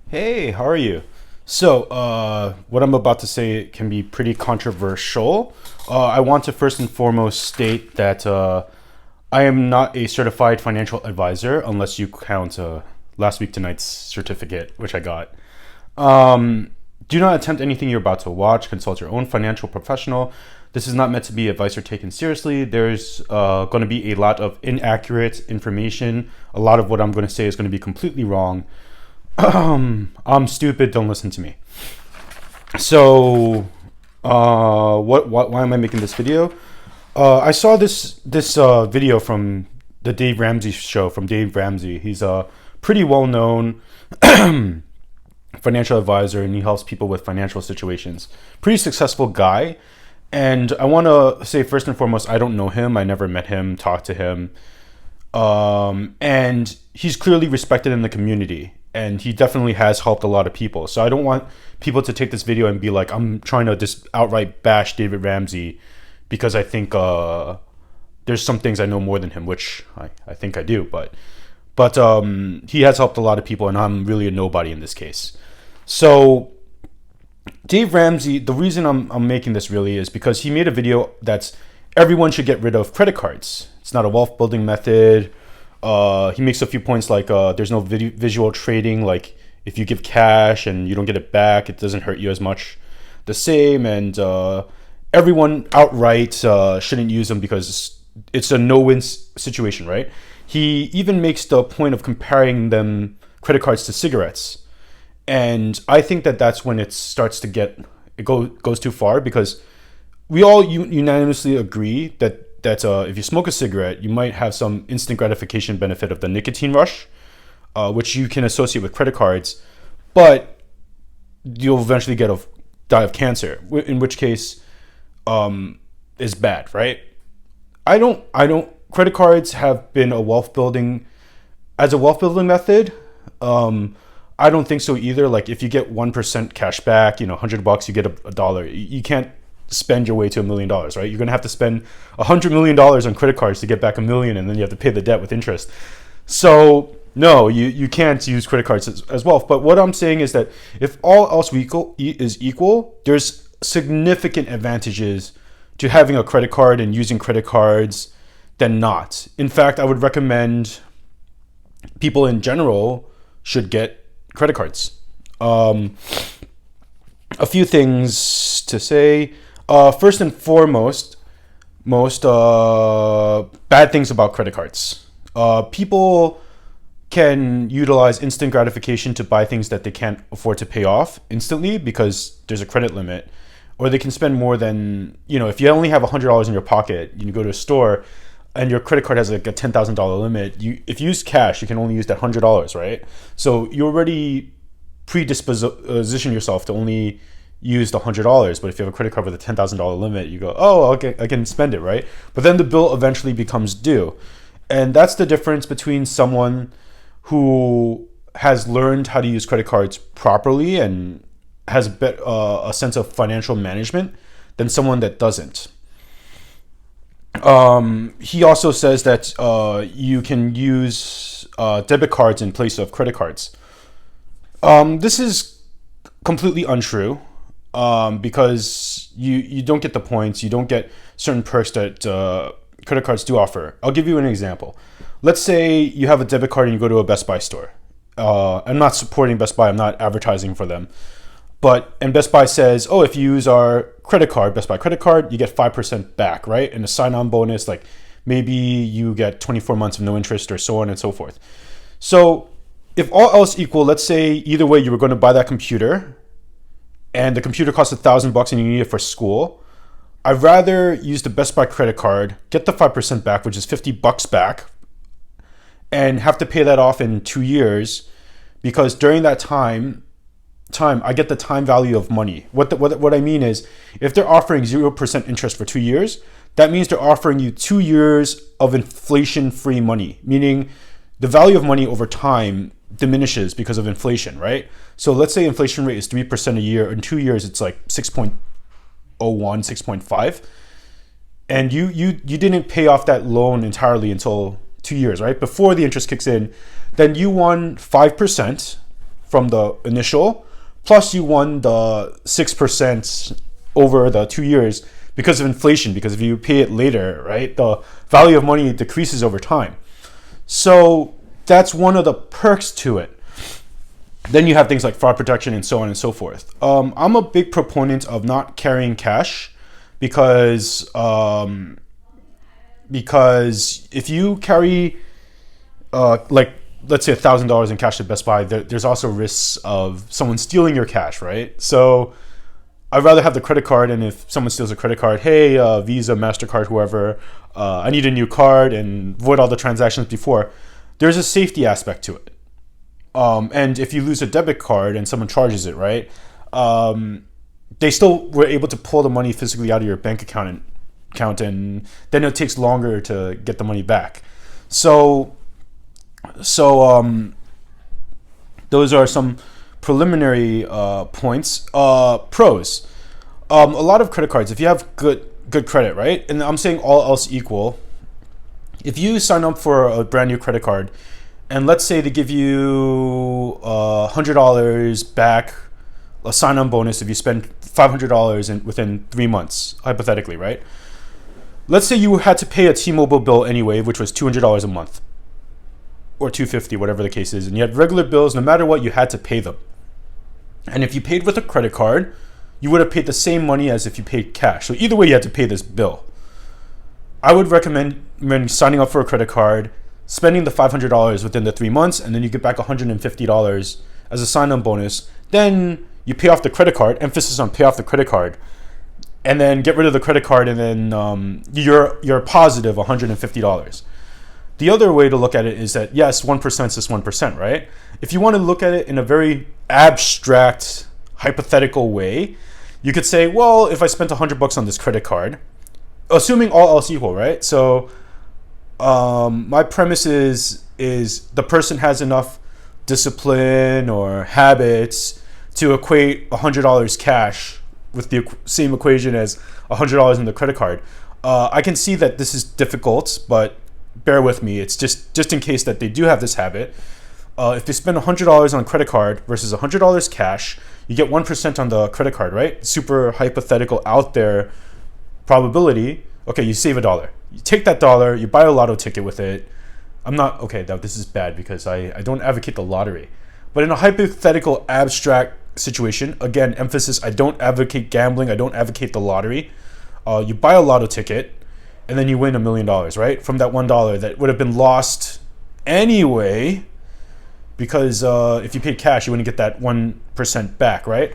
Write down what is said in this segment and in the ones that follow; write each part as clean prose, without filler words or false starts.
Hey, how are you? What I'm about to say can be pretty controversial. I want to first and foremost state that I am not a certified financial advisor unless you count last week tonight's certificate, which I got. Do not attempt anything you're about to watch. Consult your own financial professional. This is not meant to be advice or taken seriously. There's going to be a lot of inaccurate information. A lot of what I'm going to say is going to be completely wrong. I'm stupid. Don't listen to me. So, why am I making this video? I saw this video from the Dave Ramsey show from Dave Ramsey. He's a pretty well known financial advisor, and he helps people with financial situations. Pretty successful guy. And I want to say first and foremost, I don't know him. I never met him, talked to him. And he's clearly respected in the community, and he definitely has helped a lot of people. So I don't want people to take this video and be like, I'm trying to just outright bash David Ramsey because I think there's some things I know more than him, which I think I do. But he has helped a lot of people, and I'm really a nobody in this case. So Dave Ramsey, the reason I'm making this really is because he made a video that's everyone should get rid of credit cards. It's not a wealth building method. He makes a few points like there's no visual trading. Like if you give cash and you don't get it back, it doesn't hurt you as much. The same, and everyone outright shouldn't use them because it's a no-win situation, right? He even makes the point of comparing them credit cards to cigarettes, and I think that that's when it starts to goes too far because we all unanimously agree that if you smoke a cigarette, you might have some instant gratification benefit of the nicotine rush, which you can associate with credit cards, but you'll eventually die of cancer, in which case is bad, right? I don't. Credit cards have been a wealth building method. I don't think so either. Like if you get 1% cash back, $100, you get a dollar. You can't spend your way to $1 million, right? You're going to have to spend $100 million on credit cards to get back $1 million, and then you have to pay the debt with interest. So no, you can't use credit cards as wealth. But what I'm saying is that if all else is equal, there's significant advantages to having a credit card and using credit cards than not. In fact, I would recommend people in general should get credit cards. A few things to say. First and foremost, most bad things about credit cards. People can utilize instant gratification to buy things that they can't afford to pay off instantly because there's a credit limit, or they can spend more than, if you only have $100 in your pocket, you go to a store and your credit card has like a $10,000 limit. If you use cash, you can only use that $100, right? So you already predisposition yourself to only use the $100, but if you have a credit card with a $10,000 limit, you go, oh, okay, I can spend it, right? But then the bill eventually becomes due, and that's the difference between someone who has learned how to use credit cards properly and has a sense of financial management than someone that doesn't. He also says that you can use debit cards in place of credit cards. This is completely untrue. Because you don't get the points, you don't get certain perks that credit cards do offer. I'll give you an example. Let's say you have a debit card and you go to a Best Buy store. I'm not supporting Best Buy, I'm not advertising for them. And Best Buy says, oh, if you use our credit card, Best Buy credit card, you get 5% back, right? And a sign-on bonus, like maybe you get 24 months of no interest or so on and so forth. So if all else equal, let's say either way you were going to buy that computer, and the computer costs $1,000 and you need it for school, I'd rather use the Best Buy credit card, get the 5% back, which is $50 back, and have to pay that off in 2 years, because during that time I get the time value of money. What I mean is, if they're offering 0% interest for 2 years, that means they're offering you 2 years of inflation-free money, meaning the value of money over time diminishes because of inflation, right? So let's say inflation rate is 3% a year. In 2 years, it's like 6.01, 6.5. And you didn't pay off that loan entirely until 2 years, right? Before the interest kicks in, then you won 5%. from the initial, plus you won the 6% over the 2 years because of inflation, because if you pay it later, right, the value of money decreases over time. So that's one of the perks to it. Then you have things like fraud protection and so on and so forth. I'm a big proponent of not carrying cash because if you carry like let's say $1,000 in cash at Best Buy, there's also risks of someone stealing your cash, right? So I'd rather have the credit card, and if someone steals a credit card, hey, Visa, MasterCard, whoever, I need a new card, and void all the transactions before. There's a safety aspect to it. And if you lose a debit card and someone charges it, right, they still were able to pull the money physically out of your bank account, and then it takes longer to get the money back. So those are some preliminary points. Pros. A lot of credit cards, if you have good credit, right, and I'm saying all else equal, if you sign up for a brand new credit card, and let's say they give you $100 back, a sign-on bonus if you spend $500 within 3 months, hypothetically, right? Let's say you had to pay a T-Mobile bill anyway, which was $200 a month, or $250, whatever the case is, and you had regular bills. No matter what, you had to pay them. And if you paid with a credit card, you would have paid the same money as if you paid cash. So either way, you had to pay this bill. I would recommend signing up for a credit card, spending the $500 within the 3 months, and then you get back $150 as a sign-on bonus. Then you pay off the credit card, emphasis on pay off the credit card, and then get rid of the credit card, and then you're positive $150. The other way to look at it is that, yes, 1% is just 1%, right? If you want to look at it in a very abstract, hypothetical way, you could say, well, if I spent $100 on this credit card, assuming all else equal, right? So my premise is the person has enough discipline or habits to equate $100 cash with the same equation as $100 in the credit card. I can see that this is difficult, but bear with me. It's just in case that they do have this habit. If they spend $100 on a credit card versus $100 cash, you get 1% on the credit card, right? Super hypothetical, out there probability. Okay, you save $1. You take that dollar, you buy a lotto ticket with it. This is bad because I don't advocate the lottery. But in a hypothetical, abstract situation, again, emphasis, I don't advocate gambling, I don't advocate the lottery. You buy a lotto ticket, and then you win $1 million, right? From that $1 that would have been lost anyway, because if you paid cash, you wouldn't get that 1% back, right?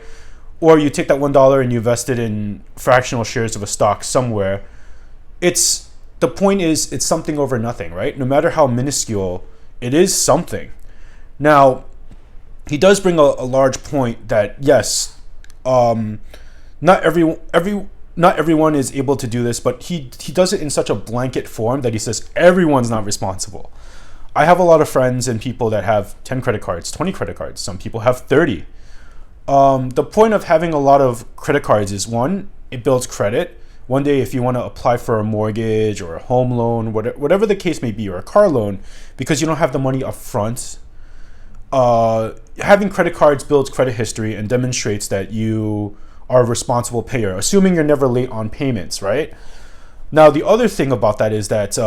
Or you take that $1 and you invest it in fractional shares of a stock somewhere. The point is, it's something over nothing, right? No matter how minuscule, it is something. Now, he does bring a large point that, yes, not everyone is able to do this, but he does it in such a blanket form that he says everyone's not responsible. I have a lot of friends and people that have 10 credit cards, 20 credit cards. Some people have 30. The point of having a lot of credit cards is, one, it builds credit. One day, if you want to apply for a mortgage or a home loan, whatever the case may be, or a car loan, because you don't have the money up front, having credit cards builds credit history and demonstrates that you are a responsible payer, assuming you're never late on payments, right? Now, the other thing about that is that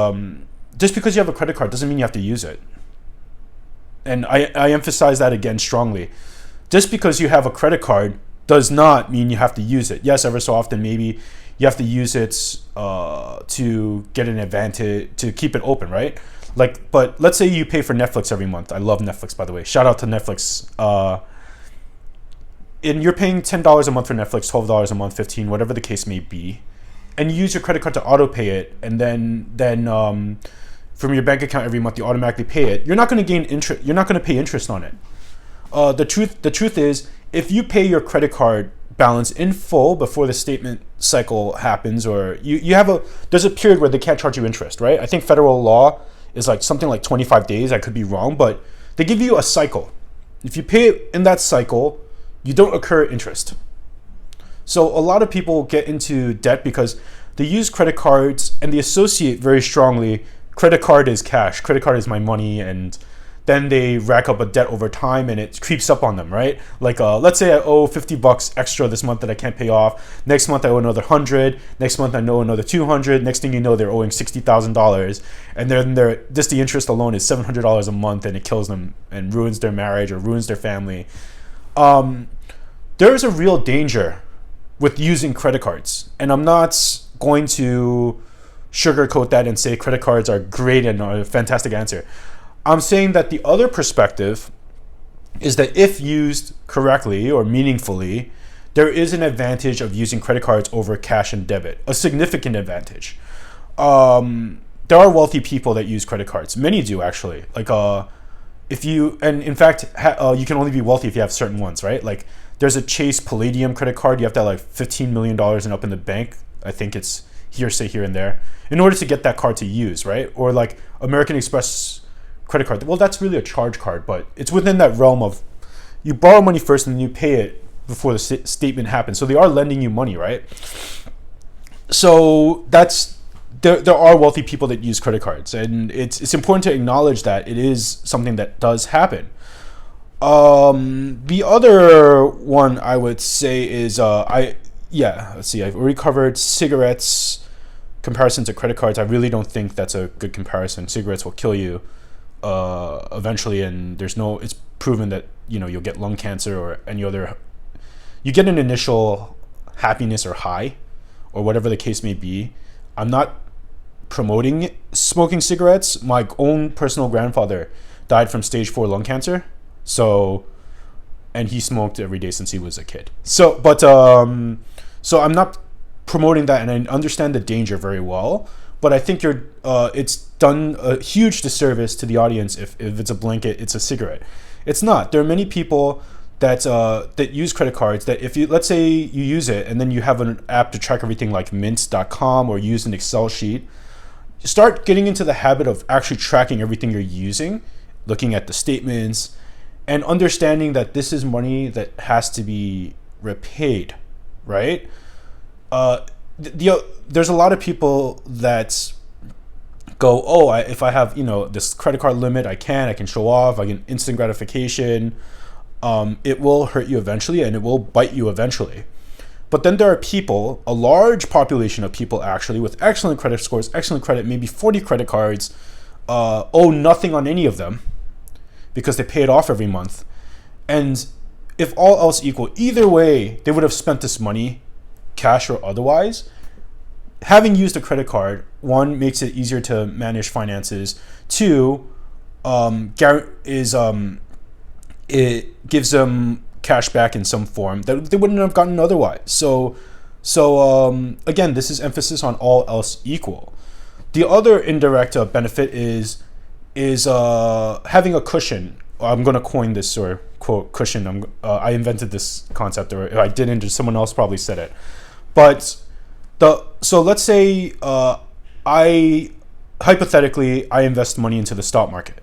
just because you have a credit card doesn't mean you have to use it. And I emphasize that again strongly. Just because you have a credit card does not mean you have to use it. Yes, ever so often, maybe you have to use it to get an advantage, to keep it open, right? But let's say you pay for Netflix every month. I love Netflix, by the way. Shout out to Netflix. And you're paying $10 a month for Netflix, $12 a month, $15, whatever the case may be, and you use your credit card to auto pay it, and then from your bank account every month you automatically pay it. You're not going to gain interest. You're not going to pay interest on it. The truth is, if you pay your credit card balance in full before the statement cycle happens, or there's a period where they can't charge you interest, right? I think federal law is something like 25 days. I could be wrong, but they give you a cycle. If you pay it in that cycle, you don't incur interest. So a lot of people get into debt because they use credit cards and they associate very strongly, credit card is cash, credit card is my money, and then they rack up a debt over time and it creeps up on them, right? Like let's say I owe $50 extra this month that I can't pay off. Next month I owe another 100. Next month I owe another 200. Next thing you know, they're owing $60,000, and then just the interest alone is $700 a month, and it kills them and ruins their marriage or ruins their family. There is a real danger with using credit cards, and I'm not going to sugarcoat that and say credit cards are great and are a fantastic answer. I'm saying that the other perspective is that if used correctly or meaningfully, there is an advantage of using credit cards over cash and debit, a significant advantage. There are wealthy people that use credit cards. Many do, actually. Like, if you, and in fact, you can only be wealthy if you have certain ones, right? Like, there's a Chase Palladium credit card. You have to have like $15 million and up in the bank. I think it's hearsay here and there in order to get that card to use, right? Or like American Express credit card. Well, that's really a charge card, but it's within that realm of you borrow money first and then you pay it before the statement happens. So they are lending you money, right? So that's there are wealthy people that use credit cards, and it's important to acknowledge that it is something that does happen. The other one I would say is let's see, I've already covered cigarettes. Comparison to credit cards, I really don't think that's a good comparison. Cigarettes will kill you eventually, and it's proven that you'll get lung cancer or any other. You get an initial happiness or high, or whatever the case may be. I'm not promoting smoking cigarettes. My own personal grandfather died from stage 4 lung cancer, and he smoked every day since he was a kid. So I'm not promoting that, and I understand the danger very well, but I think it's done a huge disservice to the audience if it's a blanket, it's a cigarette. It's not. There are many people that use credit cards that if you, let's say you use it and then you have an app to track everything like mint.com or use an Excel sheet, start getting into the habit of actually tracking everything you're using, looking at the statements, and understanding that this is money that has to be repaid, right? There's a lot of people that go, if I have this credit card limit, I can show off, I can instant gratification. It will hurt you eventually, and it will bite you eventually. But then there are people, a large population of people actually, with excellent credit scores, excellent credit, maybe 40 credit cards, owe nothing on any of them because they pay it off every month. And if all else equal, either way, they would have spent this money, cash or otherwise. Having used a credit card, one, makes it easier to manage finances. Two, it gives them cash back in some form that they wouldn't have gotten otherwise. So again, this is emphasis on all else equal. The other indirect benefit is having a cushion. I'm going to coin this, or quote cushion. I invented this concept, or if I didn't, someone else probably said it. But so let's say hypothetically I invest money into the stock market.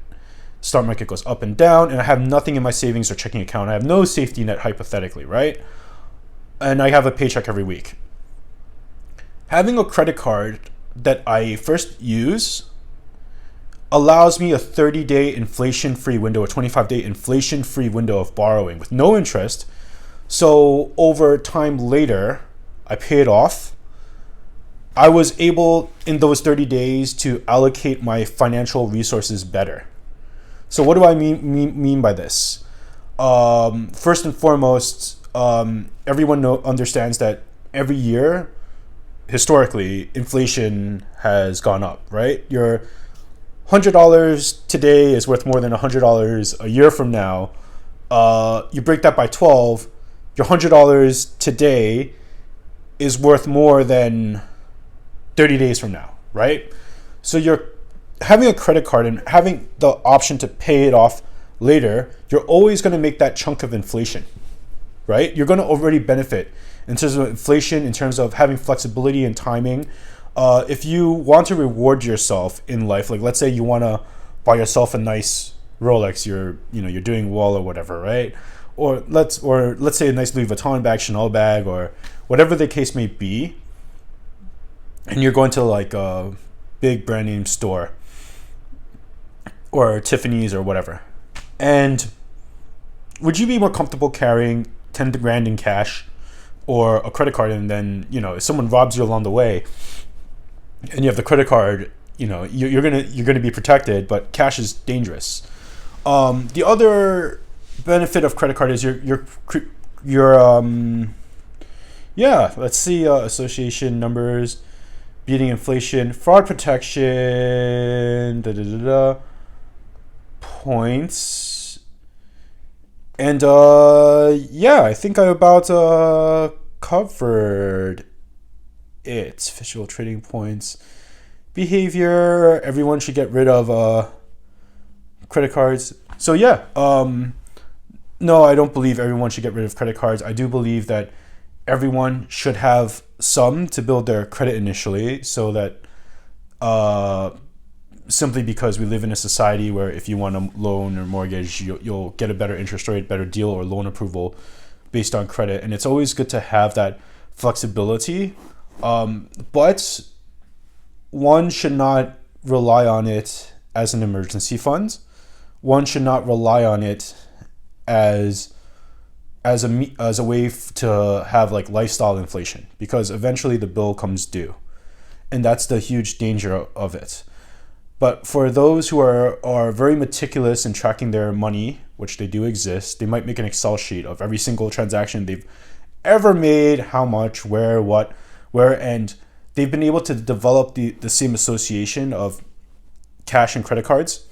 Stock market goes up and down, and I have nothing in my savings or checking account. I have no safety net, hypothetically, right? And I have a paycheck every week. Having a credit card that I first use allows me a 30-day inflation-free window, a 25-day inflation-free window of borrowing with no interest. So over time later, I pay it off. I was able in those 30 days to allocate my financial resources better. So what do I mean by this? First and foremost, everyone understands that every year, historically, inflation has gone up, right? Your $100 today is worth more than $100 a year from now. You break that by 12, your $100 today is worth more than 30 days from now, right? So you're having a credit card and having the option to pay it off later, you're always going to make that chunk of inflation, right? You're going to already benefit in terms of inflation, in terms of having flexibility and timing. If you want to reward yourself in life, like let's say you want to buy yourself a nice Rolex, you're doing well or whatever, right? Or let's say a nice Louis Vuitton bag, Chanel bag, or whatever the case may be, and you're going to like a big brand name store or Tiffany's or whatever, And would you be more comfortable carrying 10 grand in cash or a credit card, and then, if someone robs you along the way and you have the credit card, you're gonna be protected, but cash is dangerous. The other benefit of credit card is your yeah, let's see, association numbers, beating inflation, fraud protection, points, and yeah, I think I about covered it. Official trading points, behavior. Everyone should get rid of credit cards. So yeah, no, I don't believe everyone should get rid of credit cards. I do believe that everyone should have some to build their credit initially, so that simply because we live in a society where if you want a loan or mortgage, you'll get a better interest rate, better deal, or loan approval based on credit. And it's always good to have that flexibility. But one should not rely on it as an emergency fund. One should not rely on it as a way to have like lifestyle inflation, because eventually the bill comes due, and that's the huge danger of it. But for those who are very meticulous in tracking their money, which they do exist, they might make an Excel sheet of every single transaction they've ever made, how much, where, what, where, and they've been able to develop the same association of cash and credit cards.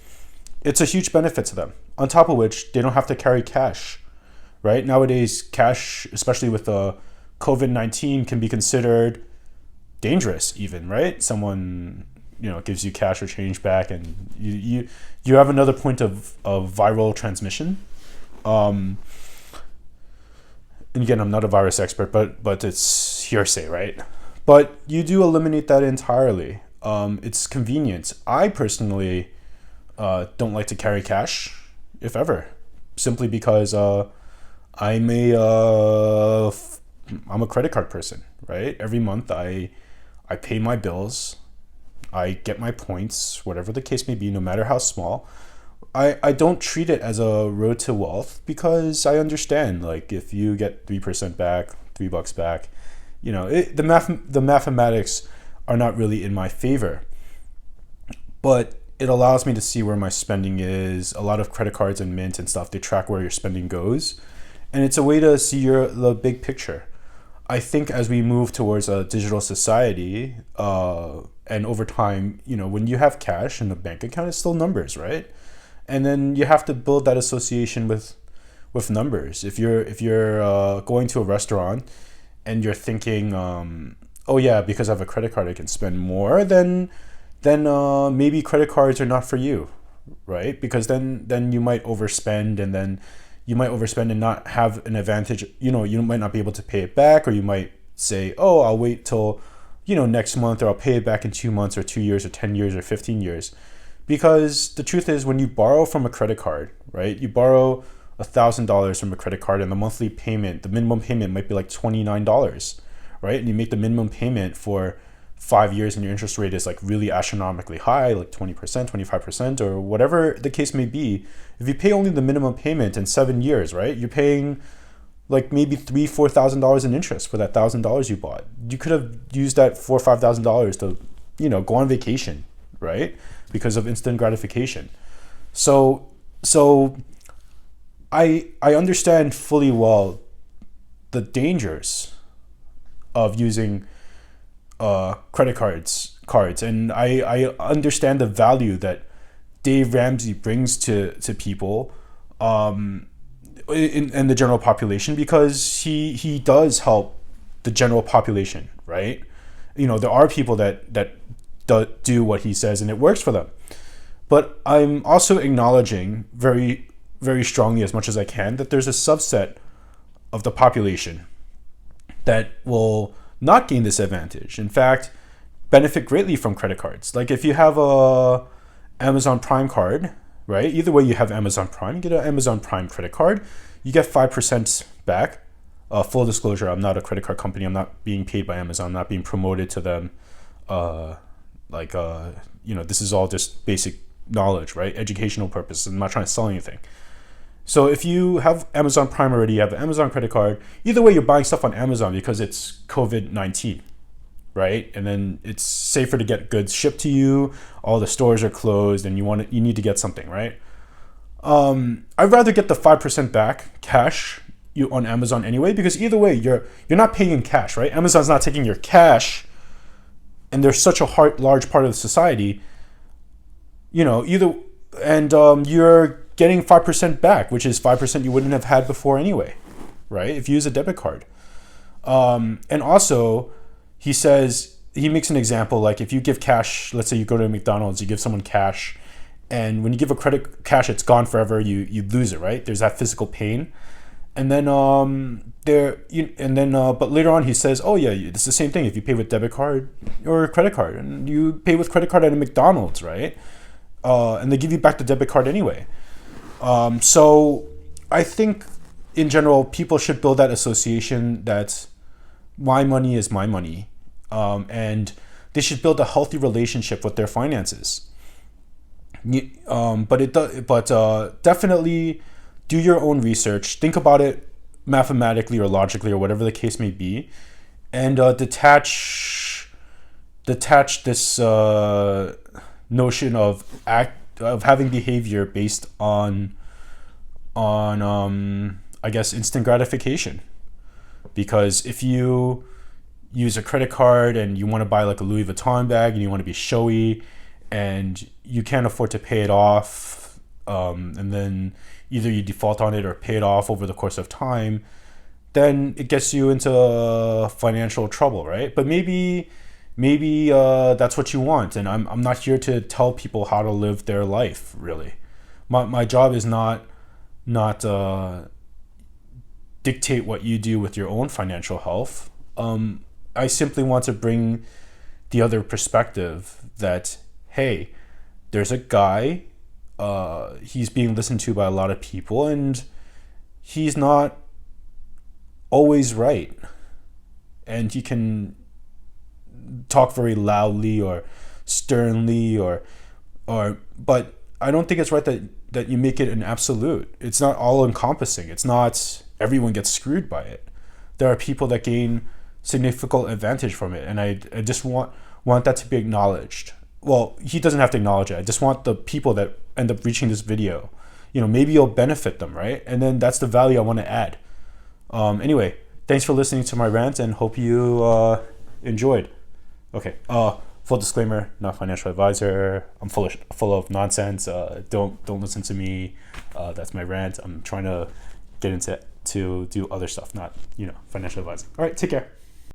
It's a huge benefit to them. On top of which, they don't have to carry cash, right? Nowadays, cash, especially with COVID-19, can be considered dangerous even, right? Someone, gives you cash or change back, and you have another point of viral transmission. And again, I'm not a virus expert, but it's hearsay, right? But you do eliminate that entirely. It's convenient. I personally don't like to carry cash, if ever, simply because I'm a credit card person, right? Every month I pay my bills, I get my points, whatever the case may be, no matter how small. I don't treat it as a road to wealth, because I understand, like, if you get 3% back, $3 back, the mathematics are not really in my favor. But it allows me to see where my spending is. A lot of credit cards and Mint and stuff, they track where your spending goes. And it's a way to see the big picture. I think as we move towards a digital society, and over time, when you have cash in the bank account, it's still numbers, right? And then you have to build that association with numbers. If you're going to a restaurant and you're thinking, oh yeah, because I have a credit card, I can spend more, then maybe credit cards are not for you, right? Because then you might overspend, and then you might overspend and not have an advantage. You might not be able to pay it back, or you might say, oh, I'll wait till, next month, or I'll pay it back in 2 months or 2 years or 10 years or 15 years. Because the truth is, when you borrow from a credit card, right, you borrow $1,000 from a credit card, and the monthly payment, the minimum payment might be like $29, right? And you make the minimum payment for 5 years, and your interest rate is like really astronomically high, like 20%, 25%, or whatever the case may be. If you pay only the minimum payment in 7 years, right, you're paying like maybe $3,000-4,000 in interest for that $1,000 you bought. You could have used that $4,000 or $5,000 to, go on vacation, right? Because of instant gratification. So I understand fully well the dangers of using credit cards, and I understand the value that Dave Ramsey brings to people, in the general population, because he does help the general population, right? There are people that do what he says, and it works for them. But I'm also acknowledging very, very strongly, as much as I can, that there's a subset of the population that will not gain this advantage. In fact, benefit greatly from credit cards. Like if you have a Amazon Prime card, right? Either way, you have Amazon Prime. You get an Amazon Prime credit card. You get 5% back. Full disclosure, I'm not a credit card company. I'm not being paid by Amazon. I'm not being promoted to them. This is all just basic knowledge, right? Educational purpose. I'm not trying to sell anything. So if you have Amazon Prime already, you have an Amazon credit card. Either way, you're buying stuff on Amazon because it's COVID-19, right? And then it's safer to get goods shipped to you. All the stores are closed, and you need to get something, right? I'd rather get the 5% back cash you on Amazon anyway, because either way, you're not paying in cash, right? Amazon's not taking your cash, and they're such a large part of the society. Either and you're getting 5% back, which is 5% you wouldn't have had before anyway, right? If you use a debit card. And also, he makes an example, like if you give cash, let's say you go to McDonald's, you give someone cash, and when you give a credit cash, it's gone forever. You lose it, right? There's that physical pain, and then but later on he says, oh yeah, it's the same thing if you pay with debit card or credit card, and you pay with credit card at a McDonald's, right? And they give you back the debit card anyway. So I think in general, people should build that association that my money is my money, and they should build a healthy relationship with their finances. But definitely do your own research. Think about it mathematically or logically or whatever the case may be, and detach this notion of having behavior based on I guess instant gratification. Because if you use a credit card and you want to buy like a Louis Vuitton bag and you want to be showy and you can't afford to pay it off, and then either you default on it or pay it off over the course of time, then it gets you into financial trouble, right? But maybe that's what you want, and I'm not here to tell people how to live their life, really. My job is not dictate what you do with your own financial health. I simply want to bring the other perspective that, hey, there's a guy, he's being listened to by a lot of people, and he's not always right. And he can talk very loudly or sternly but I don't think it's right that you make it an absolute. It's not all encompassing. It's not everyone gets screwed by it. There are people that gain significant advantage from it, and I just want that to be acknowledged. Well, he doesn't have to acknowledge it. I just want the people that end up reaching this video, maybe you'll benefit them, right? And then that's the value I want to add. Anyway, thanks for listening to my rant, and hope you enjoyed. Okay. Full disclaimer: not financial advisor. I'm full of nonsense. Don't listen to me. That's my rant. I'm trying to get into to do other stuff, not financial advisor. All right. Take care.